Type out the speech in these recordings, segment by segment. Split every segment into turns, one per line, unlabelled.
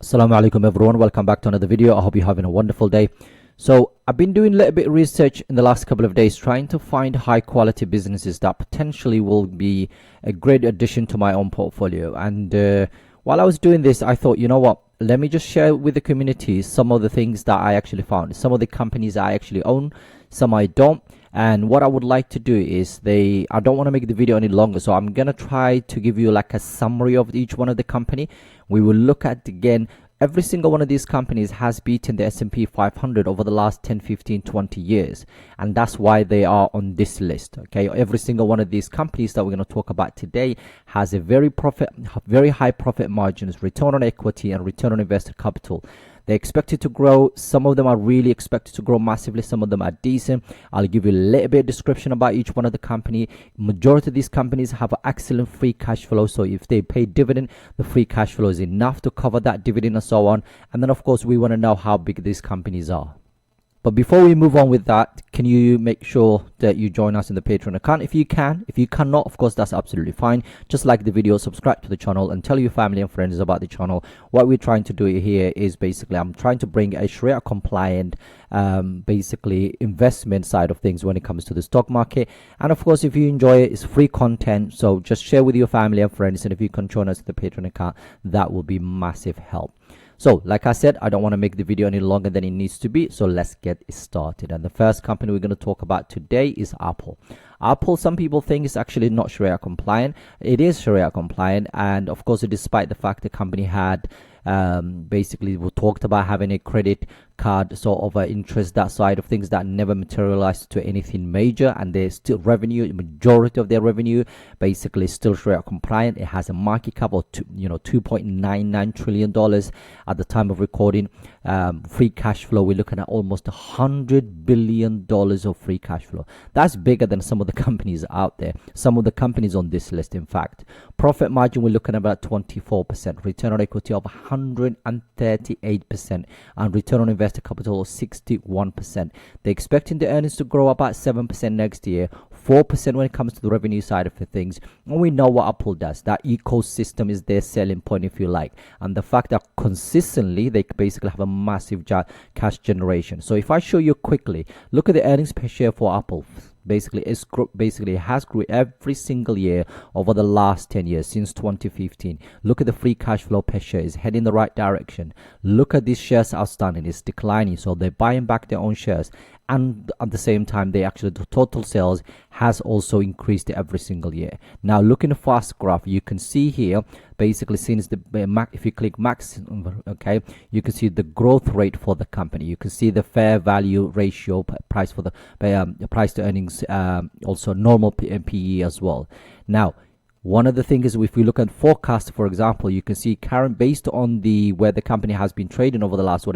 Assalamu Alaikum everyone, welcome back to another video. I hope you're having a wonderful day. So I've been doing a little bit of research in the last couple of days trying to find high quality businesses that potentially will be a great addition to my own portfolio. And while I was doing this, I thought, you know what, let me just share with the community some of the things that I actually found. Some of the companies I actually own, some I don't. And what I would like to do is I don't want to make the video any longer, so I'm gonna try to give you like a summary of each one of the company. We will look at again, every single one of these companies has beaten the S&P 500 over the last 10, 15, 20 years. And that's why they are on this list. Okay, every single one of these companies that we're going to talk about today has a very high profit margins, return on equity, and return on invested capital. They're expected to grow. Some of them are really expected to grow massively. Some of them are decent. I'll give you a little bit of description about each one of the company. Majority of these companies have excellent free cash flow. So if they pay dividend, the free cash flow is enough to cover that dividend and so on. And then of course, we want to know how big these companies are. But before we move on with that, can you make sure that you join us in the Patreon account if you can? If you cannot, of course, that's absolutely fine. Just like the video, subscribe to the channel and tell your family and friends about the channel. What we're trying to do here is basically, I'm trying to bring a Sharia compliant basically investment side of things when it comes to the stock market. And of course, if you enjoy it, it's free content. So just share with your family and friends. And if you can join us in the Patreon account, that will be massive help. So, like I said, I don't want to make the video any longer than it needs to be. So let's get started. And the first company we're going to talk about today is Apple. Apple, some people think it's actually not Sharia compliant. It is Sharia compliant. And of course, despite the fact the company had basically we talked about having a credit card sort of interest, that side of things, that never materialized to anything major, and there's still revenue, majority of their revenue basically still Sharia compliant. It has a market cap of $2.99 trillion at the time of recording. Free cash flow, we're looking at almost $100 billion of free cash flow. That's bigger than some of the companies out there, some of the companies on this list. In fact, profit margin, we're looking at about 24%, return on equity of 138%, and return on invested capital of 61%. They're expecting the earnings to grow about 7% next year, 4% when it comes to the revenue side of the things. And we know what Apple does. That ecosystem is their selling point, if you like. And the fact that consistently they basically have a massive cash generation. So if I show you quickly, look at the earnings per share for Apple. Basically, it has grew every single year over the last 10 years since 2015. Look at the free cash flow per share, is heading the right direction. Look at these shares outstanding, it's declining, so they're buying back their own shares. And at the same time, the total sales has also increased every single year. Now, look in the fast graph, you can see here, basically since if you click max, okay, you can see the growth rate for the company. You can see the fair value ratio, price for the price to earnings, also normal PE as well. Now, one of the things is, if we look at forecast, for example, you can see current based on where the company has been trading over the last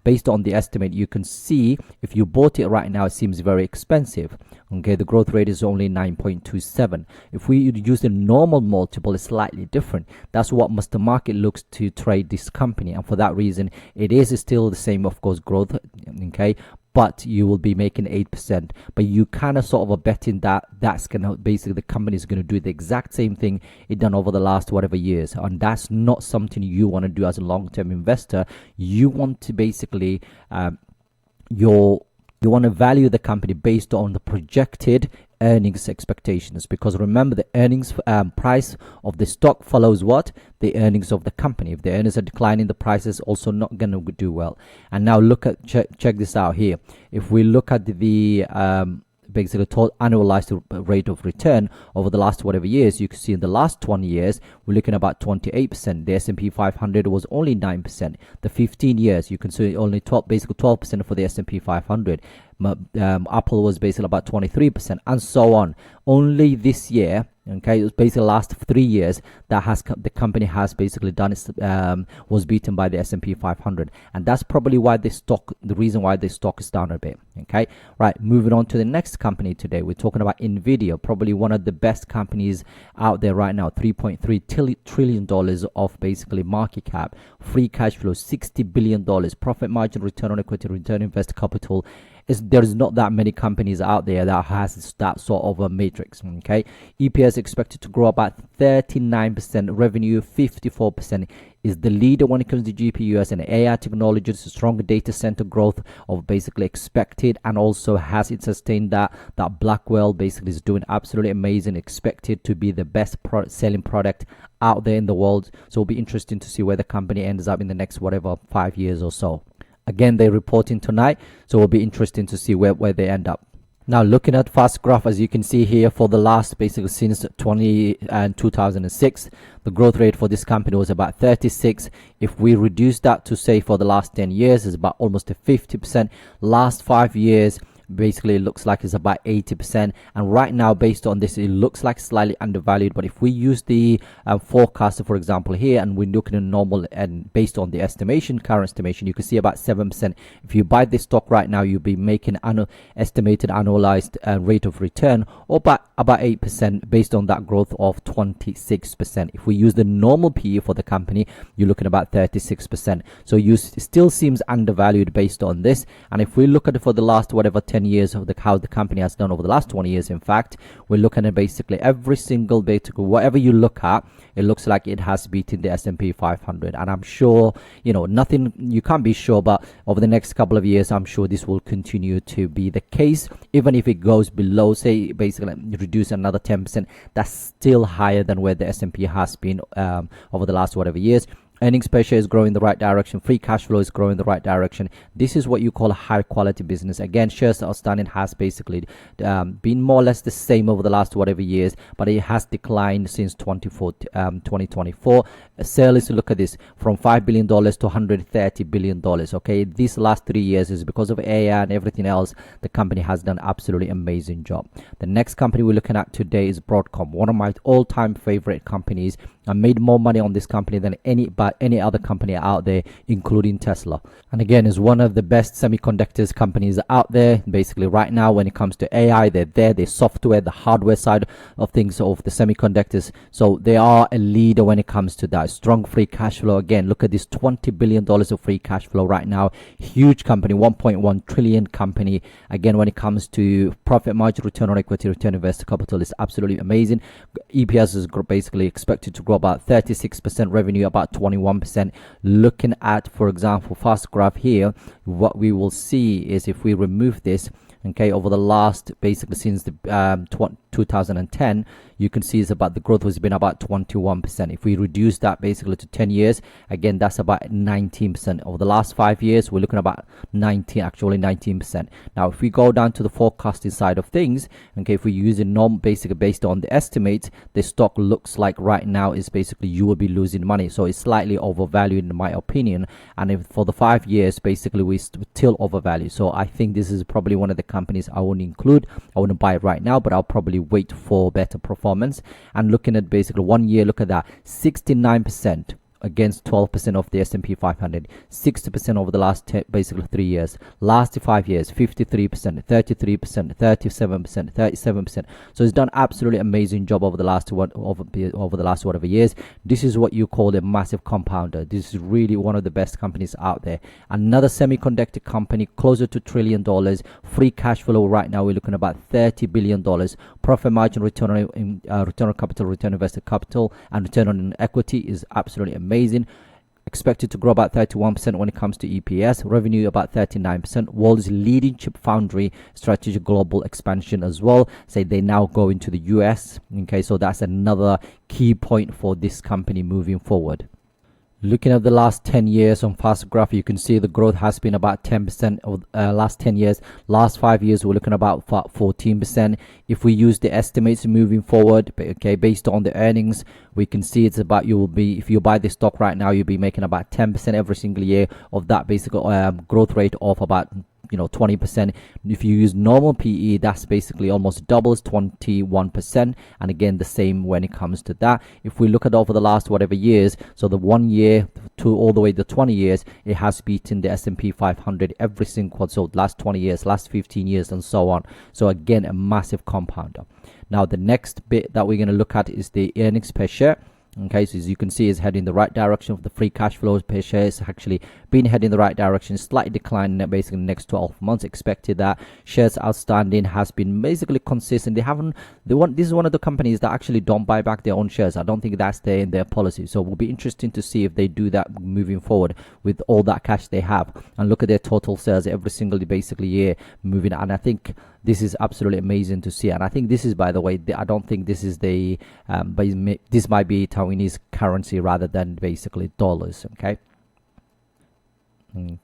based on the estimate, you can see if you bought it right now, it seems very expensive. Okay, the growth rate is only 9.27. If we use the normal multiple, it's slightly different. That's what the market looks to trade this company, and for that reason, it is still the same, of course, growth. Okay, but you will be making 8%. But you kind of sort of are betting that that's gonna basically the company is gonna do the exact same thing it done over the last whatever years, and that's not something you want to do as a long-term investor. You want to basically you want to value the company based on the projected earnings expectations, because remember, the earnings price of the stock follows what? The earnings of the company. If the earnings are declining, the price is also not going to do well. And now look at check this out here. If we look at the basically total annualized rate of return over the last whatever years, you can see in the last 20 years we're looking at about 28%. The S&P 500 was only 9%. The 15 years, you can see only 12% for the S&P 500. Apple was basically about 23%, and so on. Only this year, okay, it was basically the last 3 years that the company has basically done was beaten by the S&P 500, and that's probably why the reason why the stock is down a bit. Okay, right, moving on to the next company today, we're talking about Nvidia, probably one of the best companies out there right now. $3.3 trillion of basically market cap, free cash flow $60 billion, profit margin, return on equity, return on invested capital there is not that many companies out there that has that sort of a matrix. Okay, EPS expected to grow about 39%, revenue 54%, is the leader when it comes to GPUs and AI technologies, stronger data center growth of basically expected, and also has it sustained that Blackwell basically is doing absolutely amazing, expected to be the best selling product out there in the world. So it'll be interesting to see where the company ends up in the next 5 years or so. Again, they're reporting tonight, so it'll be interesting to see where they end up. Now, looking at fast graph, as you can see here, for the last basically since 2006, the growth rate for this company was about 36. If we reduce that to say for the last 10 years, it's about almost a 50%. Last 5 years, basically it looks like it's about 80%, and right now based on this it looks like slightly undervalued. But if we use the forecast, for example, here, and we're looking at normal and based on the current estimation, you can see about 7%. If you buy this stock right now, you'll be making estimated annualized rate of return or about 8% based on that growth of 26%. If we use the normal PE for the company, you're looking at about 36%. So you still seems undervalued based on this. And if we look at it for the last 10 years of how the company has done over the last 20 years, in fact, we're looking at basically every single whatever you look at, it looks like it has beaten the S&P 500. And I'm sure, nothing, you can't be sure, but over the next couple of years, I'm sure this will continue to be the case. Even if it goes below, say, basically reduce another 10%, that's still higher than where the S&P has been over the last years. Earnings per share is growing in the right direction. Free cash flow is growing in the right direction. This is what you call a high quality business. Again, shares outstanding has basically been more or less the same over the last years, but it has declined since 2024. Sale is to look at this from $5 billion to $130 billion. Okay, these last 3 years is because of AI and everything else. The company has done absolutely amazing job. The next company we're looking at today is Broadcom, one of my all-time favorite companies. I made more money on this company than any other company out there, including Tesla. And again, is one of the best semiconductors companies out there. Basically, right now, when it comes to AI, they're there. They're software, the hardware side of things of the semiconductors. So they are a leader when it comes to that. Strong free cash flow. Again, look at this $20 billion of free cash flow right now. Huge company, 1.1 trillion company. Again, when it comes to profit margin, return on equity, return on invested capital, is absolutely amazing. EPS is basically expected to grow about 36%, revenue about 21%. Looking at, for example, fast graph here, what we will see is if we remove this, okay, over the last basically since the 2010, you can see is about the growth has been about 21%. If we reduce that basically to 10 years, again, that's about 19%. Over the last 5 years, we're looking at about 19%. Now, if we go down to the forecasting side of things, okay, if we use a norm basically based on the estimates, the stock looks like right now is basically you will be losing money. So it's slightly overvalued in my opinion. And if for the 5 years, basically we still overvalued. So I think this is probably one of the companies I wouldn't include. I wouldn't buy it right now, but I'll probably wait for better performance. And looking at basically 1 year, look at that, 69% against 12% of the S&P 500, 60% over the last basically 3 years. Last 5 years, 53%, 33%, 37%, 37%. So it's done absolutely amazing job over the last years. This is what you call a massive compounder. This is really one of the best companies out there. Another semiconductor company closer to $1 trillion. Free cash flow right now we're looking at about $30 billion. Profit margin, return on capital, return on invested capital, and return on equity is absolutely amazing. Expected to grow about 31% when it comes to EPS. Revenue about 39%. World's leading chip foundry, strategic global expansion as well. Say they now go into the US. Okay, so that's another key point for this company moving forward. Looking at the last 10 years on fast graph, you can see the growth has been about 10% of last 10 years. Last 5 years, we're looking at about 14%. If we use the estimates moving forward, okay, based on the earnings, we can see it's about, you will be, if you buy this stock right now, you'll be making about 10% every single year of that basic growth rate of about 20%. If you use normal PE, that's basically almost doubles, 21%. And again, the same when it comes to that. If we look at over the last years, so the 1 year to all the way to 20 years, it has beaten the S&P 500 every single, so last 20 years, last 15 years, and so on. So again, a massive compounder. Now, the next bit that we're going to look at is the earnings per share. Okay, so as you can see, it's heading in the right direction. For the free cash flows per share, it's actually been heading in the right direction. Slight decline basically in the next 12 months. Expected that. Shares outstanding has been basically consistent. This is one of the companies that actually don't buy back their own shares. I don't think that's their policy. So it will be interesting to see if they do that moving forward with all that cash they have. And look at their total sales every single basically year moving. And I think this is absolutely amazing to see. And I think this is, by the way, I don't think this is but this might be Taiwanese currency rather than basically dollars.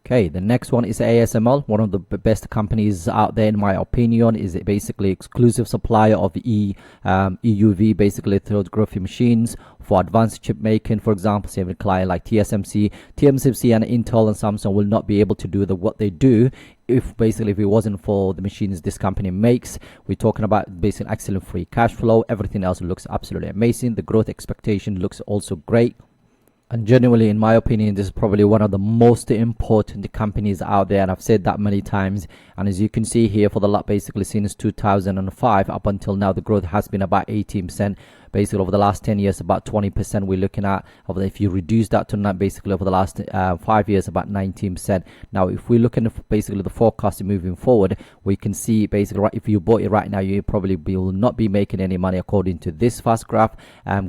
Okay, the next one is ASML, one of the best companies out there in my opinion. Is it basically exclusive supplier of EUV, basically lithography machines for advanced chip making. For example, say a client like TSMC and Intel and Samsung will not be able to do what they do if it wasn't for the machines this company makes. We're talking about basically excellent free cash flow. Everything else looks absolutely amazing. The growth expectation looks also great. And genuinely, in my opinion, this is probably one of the most important companies out there, and I've said that many times. And as you can see here, for the basically since 2005 up until now, the growth has been about 18%. Basically, over the last 10 years, about 20% we're looking at. If you reduce that to basically over the last 5 years, about 19%. Now, if we look at basically the forecast moving forward, we can see basically if you bought it right now, you probably will not be making any money according to this fast graph.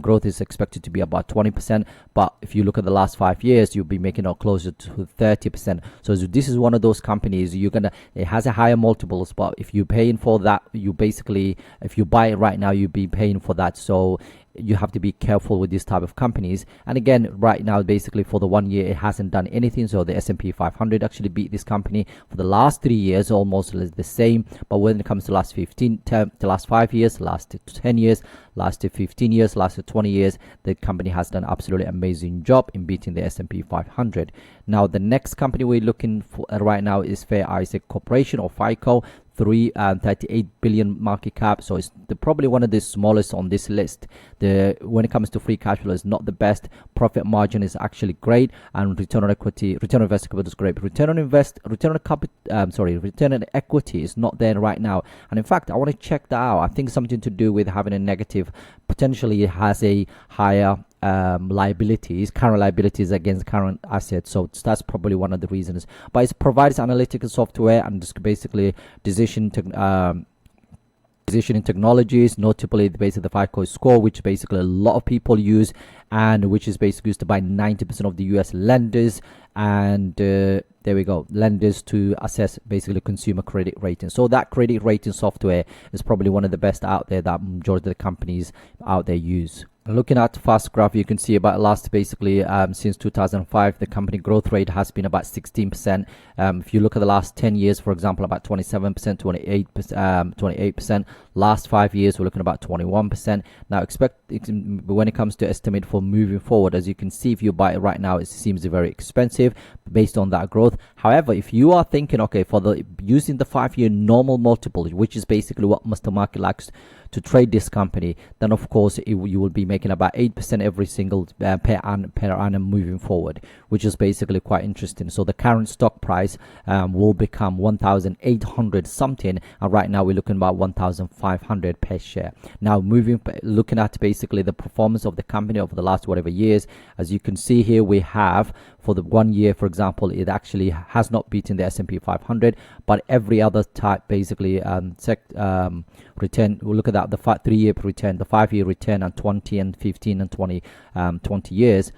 Growth is expected to be about 20%, but if you look at the last 5 years, you'll be making it closer to 30%. So this is one of those companies it has a higher multiples, but if you're paying for that, if you buy it right now, you'll be paying for that. So you have to be careful with this type of companies. And again, right now, basically for the 1 year, it hasn't done anything. So the S&P 500 actually beat this company for the last 3 years, almost the same. But when it comes to last 5 years, last 10 years, last 15 years, last 20 years, the company has done absolutely amazing job in beating the S&P 500. Now, the next company we're looking for right now is Fair Isaac Corporation, or FICO. 38 billion market cap, so it's probably one of the smallest on this list. When it comes to free cash flow, is not the best. Profit margin is actually great, and return on equity, return on invested capital is great. Return on equity is not there right now, and in fact, I want to check that out. I think something to do with having a negative. Potentially, it has a higher current liabilities against current assets, so that's probably one of the reasons. But it provides analytical software and basically decisioning technologies, notably basically the FICO score, which basically a lot of people use, and which is basically used by 90% of the US lenders, and there we go, lenders to assess basically consumer credit rating. So that credit rating software is probably one of the best out there that majority of the companies out there use. Looking at fast graph, you can see about last basically since 2005, the company growth rate has been about 16%. If you look at the last 10 years, for example, about 27%, 28%. Last 5 years, we're looking at about 21%. Now, when it comes to estimate for moving forward, as you can see, if you buy it right now, it seems very expensive based on that growth. However, if you are thinking, okay, using the 5-year normal multiple, which is basically what Mr. Market likes to trade this company, then of course you will be making about 8% every single per annum moving forward, which is basically quite interesting. So the current stock price will become 1,800 something, and right now we're looking about 1,500 per share. Now looking at basically the performance of the company over the last whatever years, as you can see here, we have for the 1 year, for example, it actually has not beaten the S&P 500, but every other type basically return. We'll look at that, the 3-year return, the 5-year return, and 20 and 15 and 20 years.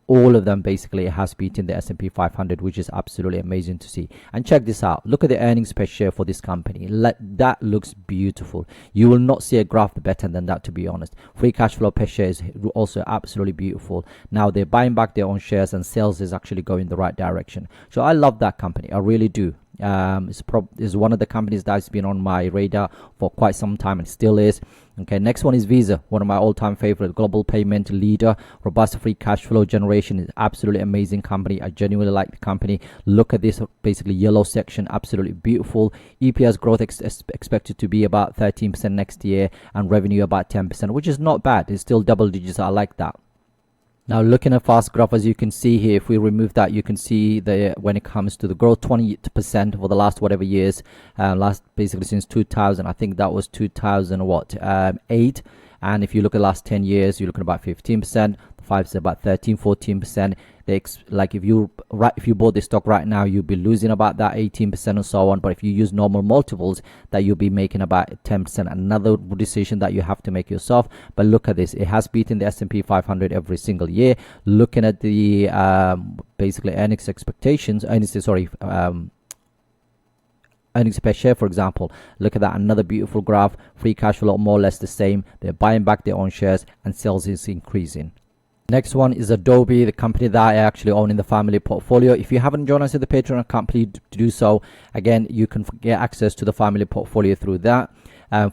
All of them basically has beaten the S&P 500, which is absolutely amazing to see. And check this out. Look at the earnings per share for this company. That looks beautiful. You will not see a graph better than that, to be honest. Free cash flow per share is also absolutely beautiful. Now they're buying back their own shares, and sales is actually going the right direction. So I love that company. I really do. It's one of the companies that's been on my radar for quite some time, and still is. Okay, next one is Visa, one of my all-time favorite, global payment leader. Robust free cash flow generation, is absolutely amazing company. I genuinely like the company. Look at this basically yellow section, absolutely beautiful. EPS growth expected to be about 13% next year, and revenue about 10%, which is not bad. It's still double digits. I like that. Now looking at fast graph, as you can see here, if we remove that, you can see when it comes to the growth, 20% for the last whatever years, last basically since 2000. I think that was 2008. And if you look at the last 10 years, you're looking at about 15%. The 5 is about 13-14%. Like if you bought this stock right now, you'll be losing about that 18% or so on. But if you use normal multiples, that you'll be making about 10%. Another decision that you have to make yourself. But look at this, it has beaten the S&P 500 every single year. Looking at the basically earnings expectations, earnings per share, for example, look at that, another beautiful graph. Free cash flow more or less the same. They're buying back their own shares and sales is increasing. Next one is Adobe, the company that I actually own in the family portfolio. If you haven't joined us at the Patreon account, please do so. Again, you can get access to the family portfolio through that.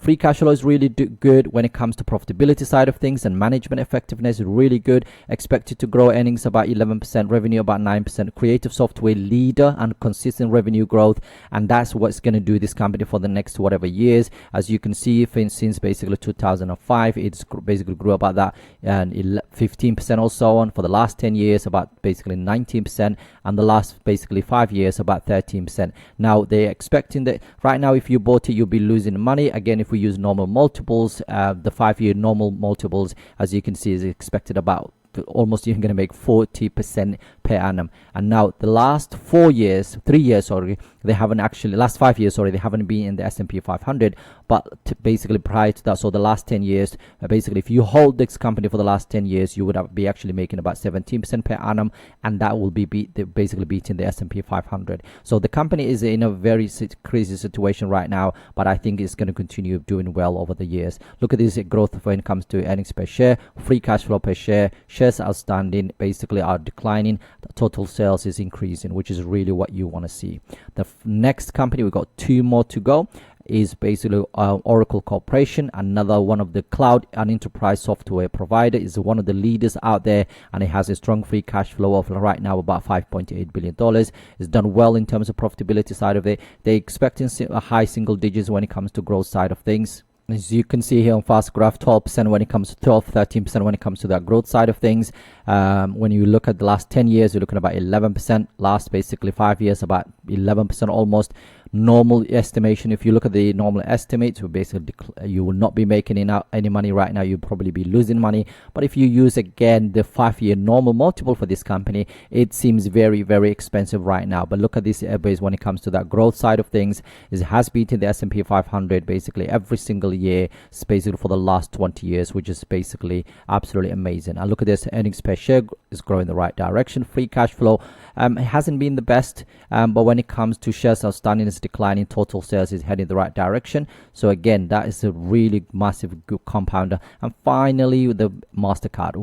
Free cash flow is really good when it comes to profitability side of things, and management effectiveness is really good. Expected to grow earnings about 11%, revenue about 9%. Creative software leader and consistent revenue growth, and that's what's going to do this company for the next whatever years. As you can see, since basically 2005, it's basically grew about that and 15% or so on. For the last 10 years, about basically 19%, and the last basically 5 years about 13%. Now they're expecting that right now, if you bought it, you'll be losing money. Again, if we use normal multiples, the 5-year normal multiples, as you can see, is expected about almost you're going to make 40% per annum. And now the last 3 years, they haven't actually, last 5 years, they haven't been in the S&P 500, but basically prior to that, so the last 10 years, basically if you hold this company for the last 10 years, you would be actually making about 17% per annum, and that will be basically beating the S&P 500. So the company is in a very crazy situation right now, but I think it's going to continue doing well over the years. Look at this growth when it comes to earnings per share, free cash flow per share, shares outstanding basically are declining, the total sales is increasing, which is really what you want to see. The next company, we got 2 more to go, is basically Oracle Corporation, another one of the cloud and enterprise software provider, is one of the leaders out there, and it has a strong free cash flow of right now about $5.8 billion. It's done well in terms of profitability side of it. They're expecting a high single digits when it comes to growth side of things. As you can see here on fast graph, 12% when it comes to 13% when it comes to that growth side of things. When you look at the last 10 years, you're looking at about 11%. Last basically 5 years, about 11% almost. Normal estimation, if you look at the normal estimates, basically you will not be making any money right now. You'll probably be losing money. But if you use again the 5-year normal multiple for this company, it seems very, very expensive right now. But look at this base when it comes to that growth side of things. It has beaten the S&P 500 basically every single year, basically for the last 20 years, which is basically absolutely amazing. And look at this, earnings per share is growing the right direction. Free cash flow, it hasn't been the best, but when it comes to shares outstanding, it's declining. Total sales is heading the right direction. So again, that is a really massive good compounder. And finally, the Mastercard,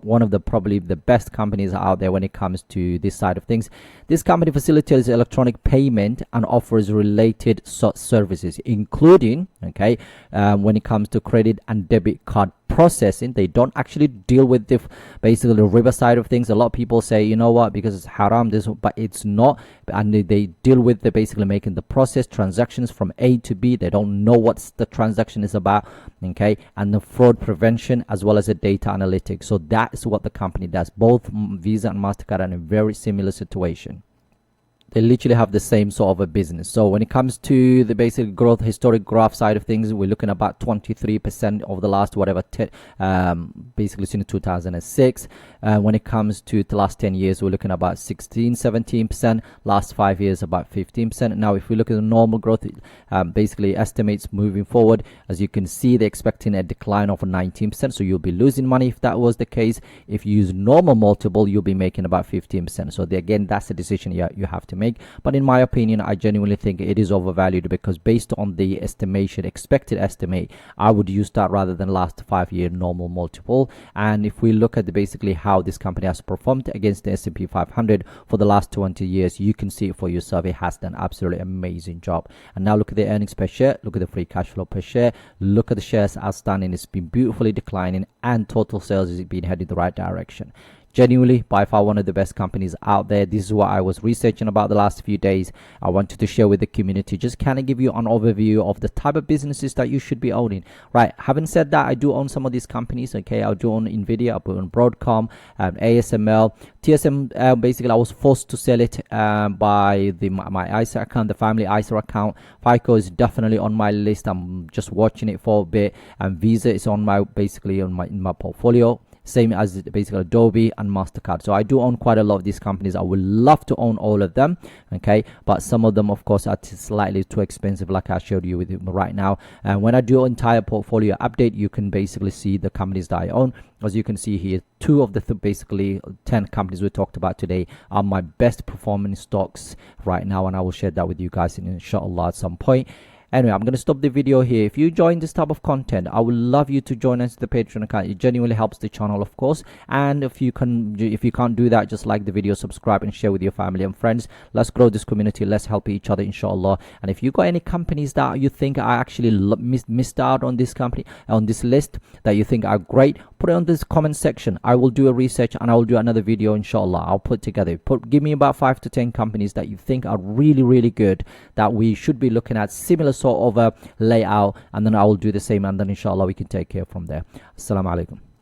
one of the probably the best companies out there when it comes to this side of things. This company facilitates electronic payment and offers related services, including when it comes to credit and debit card processing. They don't actually deal with the basically the river side of things. A lot of people say, you know what, because it's haram, this, but it's not. And they deal with the basically making the process transactions from A to B. They don't know what the transaction is about, and the fraud prevention as well as the data analytics. So that is what the company does. Both Visa and Mastercard are in a very similar situation. They literally have the same sort of a business. So when it comes to the basic growth historic graph side of things, we're looking at about 23% of the last basically since 2006. When it comes to the last 10 years, we're looking at about 16-17%. Last 5 years, about 15%. Now if we look at the normal growth, basically estimates moving forward, as you can see, they're expecting a decline of 19%. So you'll be losing money if that was the case. If you use normal multiple, you'll be making about 15%. So again, that's a decision you have to make. But in my opinion, I genuinely think it is overvalued, because based on the expected estimate, I would use that rather than last 5-year normal multiple. And if we look at basically how this company has performed against the S&P 500 for the last 20 years, you can see it for yourself. It has done absolutely amazing job. And now look at the earnings per share, look at the free cash flow per share, look at the shares outstanding. It's been beautifully declining, and total sales has been heading the right direction. Genuinely, by far one of the best companies out there. This is what I was researching about the last few days. I wanted to share with the community, just kind of give you an overview of the type of businesses that you should be owning. Right, having said that, I do own some of these companies. Okay, I do own Nvidia, I own Broadcom, ASML, TSM. Basically, I was forced to sell it by my ISA account, the family ISA account. FICO is definitely on my list. I'm just watching it for a bit, and Visa is on my in my portfolio. Same as basically Adobe and Mastercard. So I do own quite a lot of these companies. I would love to own all of them, okay, but some of them of course are slightly too expensive, like I showed you with right now. And when I do entire portfolio update, you can basically see the companies that I own. As you can see here, 2 of the basically 10 companies we talked about today are my best performing stocks right now, and I will share that with you guys inshallah at some point. Anyway, I'm going to stop the video here. If you join this type of content, I would love you to join us to the Patreon account. It genuinely helps the channel, of course. And if you can't do that, just like the video, subscribe, and share with your family and friends. Let's grow this community. Let's help each other, inshallah. And if you got any companies that you think I actually missed out on this company, on this list, that you think are great, put it on this comment section. I will do a research and I will do another video, inshallah. I'll put together. Give me about 5 to 10 companies that you think are really, really good, that we should be looking at, similar sort of a layout, and then I will do the same, and then inshallah we can take care from there. Assalamu Alaikum.